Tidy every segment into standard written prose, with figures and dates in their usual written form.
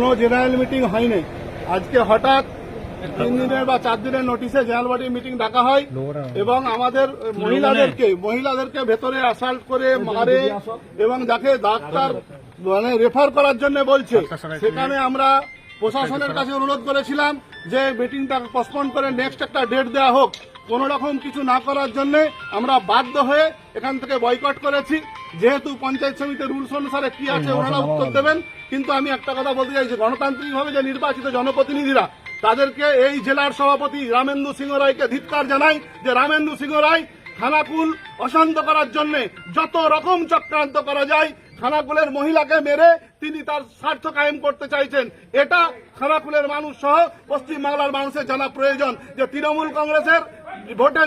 কোনো general meeting হয়নি। আজকে হঠাৎ 3 দিনের বা 4 দিনের নোটিশে জেনারেল বডি মিটিং ডাকা হয় এবং আমাদের মহিলাদেরকে ভেতরে অ্যাসাল্ট করে মারে এবং যাকে ডাক্তার রেফার করার জন্য বলছে, সেখানে আমরা প্রশাসনের কাছে অনুরোধ করেছিলাম যে মিটিংটা পোস্টপোন করে নেক্সট একটা ডেট দেওয়া হোক। কোন রকম কিছু না করার জন্য আমরা বাধ্য হয়ে এখান থেকে বয়কট করেছি। যেহেতু পঞ্চায়েত সমিতির রুলস অনুসারে কি আছে ওনারা উত্তর দেবেন, কিন্তু আমি একটা কথা বলতে চাইছি, গণতান্ত্রিকভাবে যে নির্বাচিত জনপ্রতিনিধিরা তাদেরকে এই জেলার সভাপতি রামেন্দু সিংহ রায়কে ধিক্কার জানাই যে রামেন্দু সিংহ রায় খানাকুল অশান্ত করার জন্য যত রকম চক্রান্ত করা যায়, খানাকুলের মহিলাকে মেরে তিনি তার স্বার্থ কায়েম করতে চাইছেন। এটা খানাকুলের মানুষ সহ পশ্চিমবাংলার মানুষের জানা প্রয়োজন যে তৃণমূল কংগ্রেসের ভোটে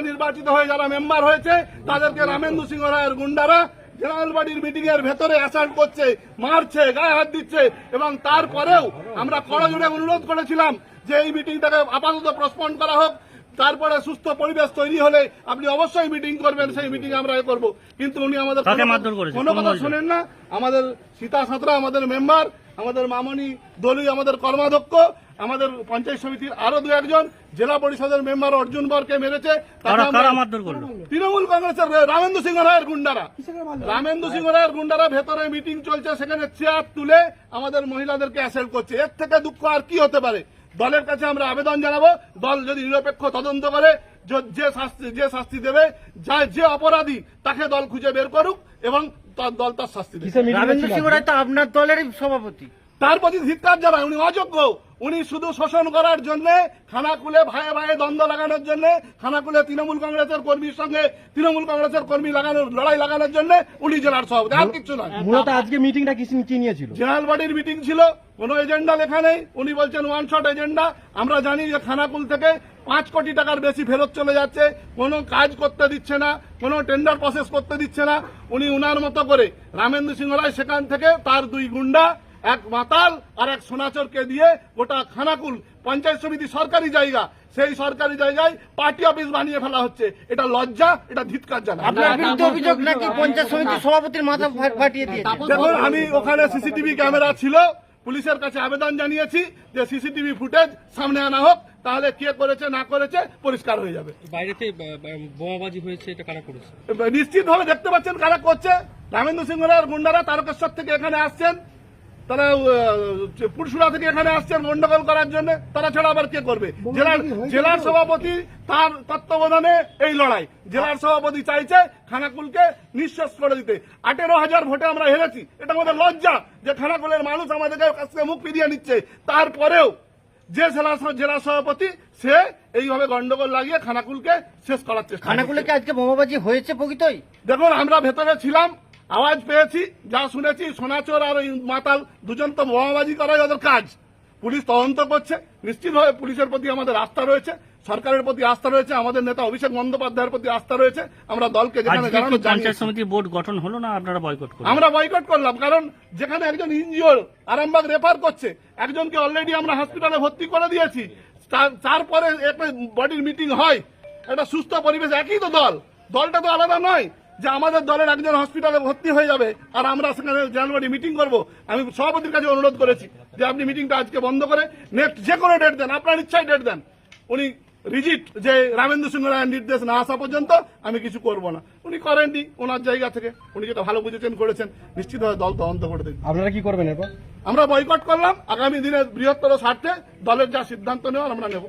নির্বাচিত হয়ে যারা মেম্বার হয়েছে তাদেরকে রামেন্দু সিংহ রায়ের গুন্ডারা জেনারেল বডির মিটিং এর ভেতরে অ্যাসাল্ট করছে, মারছে, গায়ে হাত দিচ্ছে। এবং তারপরেও আমরা করজোড়ে অনুরোধ করেছিলাম যে এই মিটিংটাকে আপাতত পোস্টপোন করা হোক, তারপরে সুস্থ পরিবেশ তৈরি হলে আপনি অবশ্যই মিটিং করবেন, সেই মিটিং আমরা করব। কিন্তু উনি আমাদের কোনো কথা শোনেন না। আমাদের সীতা সাঁতরা আমাদের মেম্বার, আমাদের মামনি দলি আমাদের কর্মাধ্যক্ষ, আমাদের পঞ্চায়েত সমিতির আরো 2-1 জেলা পরিষদের মেম্বার অর্জুন বরকে মেরেছে। তৃণমূল কংগ্রেসের রামেন্দু সিংহ রায়ের গুন্ডারা ভেতরে মিটিং চলছে, সেখানে চেয়ার তুলে আমাদের মহিলাদেরকে অ্যাসেল্ট করছে। এর থেকে দুঃখ আর কি হতে পারে? দলের কাছে আমরা আবেদন জানাবো, দল যদি নিরপেক্ষ তদন্ত করে যে শাস্তি দেবে, যে অপরাধী তাকে দল খুঁজে বের করুক এবং দল তার শাস্তি দেবে। রামেন্দু সিংহ রায় তো আপনার দলেরই সভাপতি, তার প্রতি ধিক্কার জানায়। উনি অযোগ্য। উনি শুধু শোষণ করার জন্য, খানাকুলে ভাইয়ে ভাইয়ে দ্বন্দ্ব লাগানোর জন্য, খানাকুলে তৃণমূল কংগ্রেসের কর্মীর সঙ্গে তৃণমূল কংগ্রেসের কর্মী লড়াই লাগানোর জন্য উনি জেলার সভাপতি, আর কিছু নয়। মূলত আজকে মিটিংটা কি নিয়ে ছিল? জেনারেল বডির মিটিং ছিল, কোনো এজেন্ডা লেখা নেই। উনি বলছেন ওয়ান শট এজেন্ডা। আমরা জানি যে খানাকুল থেকে 5 কোটি টাকার বেশি ফেরত চলে যাচ্ছে, কোনো কাজ করতে দিচ্ছে না, কোনো টেন্ডার প্রসেস করতে দিচ্ছে না। উনি উনার মতো করে রামেন্দু সিংহ রায় সেখান থেকে তার 2 গুন্ডা, এক মাতাল আর এক সোনাচরকে দিয়ে গোটা খানাকুল পঞ্চায়েত সমিতি সরকারি জায়গা, সেই সরকারি জায়গায় পার্টি অফিস বানিয়ে ফেলা হচ্ছে। এটা লজ্জা, এটা ধিক্কার জানা। আপনার বিরুদ্ধে অভিযোগ নাকি পঞ্চায়েত সমিতির সভাপতির মাথা ফাটিয়ে দিয়েছে। দেখুন, আমি ওখানে সিসিটিভি ক্যামেরা ছিল, পুলিশের কাছে আবেদন জানিয়েছি যে সিসিটিভি ফুটেজ সামনে আনা হোক, তাহলে কে করেছে না করেছে পরিষ্কার হয়ে যাবে। বাইরেতে বোমাবাজি হয়েছে, এটা কারা করেছে? নিশ্চিতভাবে দেখতে পাচ্ছেন কারা করছে। রামেন্দু সিংহ রায়ের গুন্ডারা তারকেশ্বর থেকে এখানে আসছেন, তারা পুরসুরা থেকে এখানে আসছেন গন্ডগোল করার জন্য। তারা ছাড়া আবার কে করবে? জেলার সভাপতি তার তত্ত্বাবধানে এই লড়াই। জেলার সভাপতি চাইছে খানাকুলকে নিঃশেষ করে দিতে। 18,000 ভোটে আমরা হেরেছি। এটা আমাদের লজ্জা যে খানাকুলের মানুষ আমাদের কাছ থেকে মুখ ফিরিয়ে নিচ্ছে। তারপরেও যে জেলা সভাপতি সে এইভাবে গন্ডগোল লাগিয়ে খানাকুলকে শেষ করার চেষ্টা। খানাকুলে কি আজকে বোমাবাজি হয়েছে প্রকৃতই? দেখুন, আমরা ভেতরে ছিলাম, আওয়াজ পেয়েছি, যা শুনেছি সোনাচোর আর ওই মাতাল দুজন তো বোমাবাজি করাই ওদের কাজ। পুলিশ তদন্ত করছে। নিশ্চিতভাবে পুলিশের প্রতি আমাদের আস্থা রয়েছে, সরকারের প্রতি আস্থা রয়েছে, আমাদের নেতা অভিষেক বন্দ্যোপাধ্যায়ের প্রতি আস্থা রয়েছে। আমরা দলকে যেখানে পঞ্চায়েত সমিতির বোর্ড গঠন হলো না, আপনারা বয়কট করলেন? আমরা বয়কট করলাম, কারণ যেখানে একজন ইনজিওর আরামবাগ রেফার করছে, একজনকে অলরেডি আমরা হসপিটালে ভর্তি করে দিয়েছি। তারপরে একটা বডির মিটিং হয়, একটা সুস্থ পরিবেশ। একই তো দলটা তো আলাদা নয় যে আমাদের দলের একজন হসপিটালে ভর্তি হয়ে যাবে আর আমরা সেখানে জেনারেল বডি মিটিং করবো। আমি সভাপতির কাছে অনুরোধ করেছি যে আপনি মিটিংটা আজকে বন্ধ করে নেক্সট যে কোনো ডেট দেন, আপনার ইচ্ছায় ডেট দেন। উনি রিজিট যে রামেন্দু সিংহ রায়ের নির্দেশ না আসা পর্যন্ত আমি কিছু করব না। উনি করেননি ওনার জায়গা থেকে, উনি যেটা ভালো বুঝেছেন করেছেন। নিশ্চিতভাবে দল তদন্ত করে দেন। আপনারা কি করবেন এরপর? আমরা বয়কট করলাম। আগামী দিনে বৃহত্তর স্বার্থে দলের যা সিদ্ধান্ত নেওয়ার আমরা নেব।